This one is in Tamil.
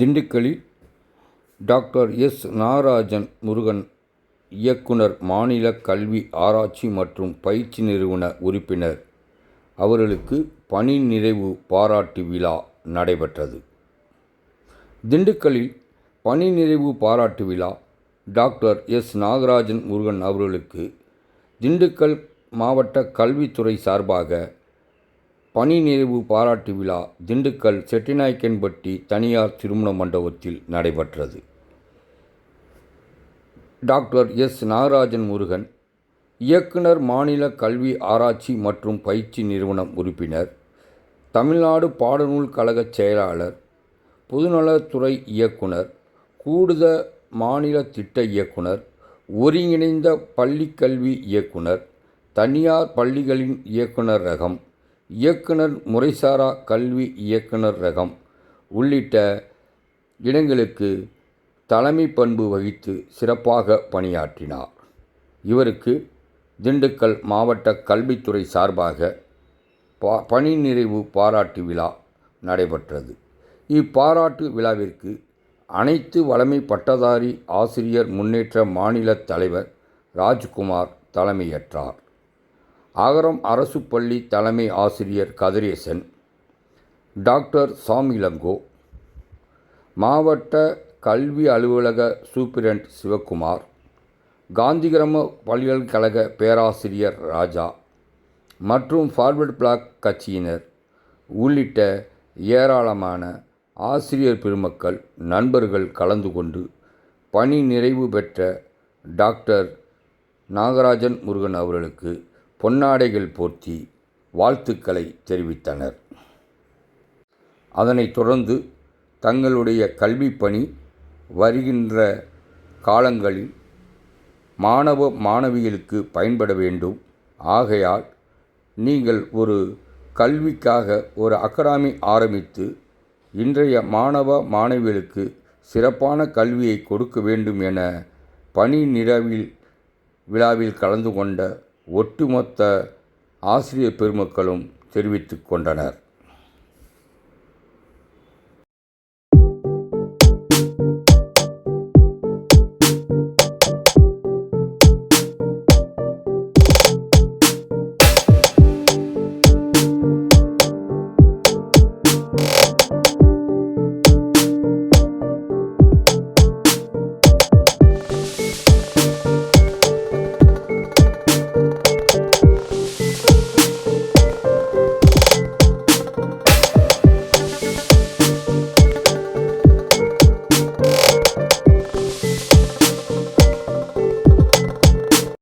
திண்டுக்கல்லில் டாக்டர் எஸ். நாகராஜன் முருகன் இயக்குனர், மாநில கல்வி ஆராய்ச்சி மற்றும் பயிற்சி நிறுவன உறுப்பினர் அவர்களுக்கு பணி நிறைவு பாராட்டு விழா நடைபெற்றது. திண்டுக்கல்லில் பணி நிறைவு பாராட்டு விழா டாக்டர் எஸ். நாகராஜன் முருகன் அவர்களுக்கு திண்டுக்கல் மாவட்ட கல்வித்துறை சார்பாக பணி நிறைவு பாராட்டு விழா திண்டுக்கல் செட்டிநாயக்கன்பட்டி தனியார் திருமண மண்டபத்தில் நடைபெற்றது. Doctor S. நாகராஜன் முருகன் இயக்குனர், மாநில கல்வி ஆராய்ச்சி மற்றும் பயிற்சி நிறுவனம் உறுப்பினர், தமிழ்நாடு பாடநூல் கழக செயலாளர், பொதுநலத்துறை இயக்குனர், கூடுதல் மாநில திட்ட இயக்குனர், ஒருங்கிணைந்த பள்ளிக்கல்வி இயக்குனர், தனியார் பள்ளிகளின் இயக்குனர் ரகம், இயக்குனர், முறைசாரா கல்வி இயக்குனர் ரகம் உள்ளிட்ட இடங்களுக்கு தலைமை பண்பு வகித்து சிறப்பாக பணியாற்றினார். இவருக்கு திண்டுக்கல் மாவட்ட கல்வித்துறை சார்பாக பணி நிறைவு பாராட்டு விழா நடைபெற்றது. இப்பாராட்டு விழாவிற்கு அனைத்து வளமை பட்டதாரி ஆசிரியர் முன்னேற்ற மாநில தலைவர் ராஜ்குமார் தலைமையேற்றார். அகரம் அரசு பள்ளி தலைமை ஆசிரியர் கதிரேசன், டாக்டர் சாமிலங்கோ, மாவட்ட கல்வி அலுவலக சூப்பிரண்ட் சிவக்குமார், காந்திகிராம பல்கலைக்கழக பேராசிரியர் ராஜா மற்றும் ஃபார்வர்ட் பிளாக் கட்சியினர் உள்ளிட்ட ஏராளமான ஆசிரியர் பெருமக்கள், நண்பர்கள் கலந்து கொண்டு பணி நிறைவு பெற்ற டாக்டர் நாகராஜன் முருகன் அவர்களுக்கு பொன்னாடைகள் போர்த்தி வாழ்த்துக்களை தெரிவித்தனர். அதனைத் தொடர்ந்து தங்களுடைய கல்வி பணி வருகின்ற காலங்களில் மாணவ மாணவிகளுக்கு பயன்பட வேண்டும். ஆகையால் நீங்கள் ஒரு கல்விக்காக ஒரு அகாடமி ஆரம்பித்து இன்றைய மாணவ மாணவிகளுக்கு சிறப்பான கல்வியை கொடுக்க வேண்டும் என பணி நிறைவு விழாவில் கலந்து கொண்ட ஒட்டுமொத்த ஆசிரியர் பெருமக்களும் தெரிவித்து கொண்டனர்.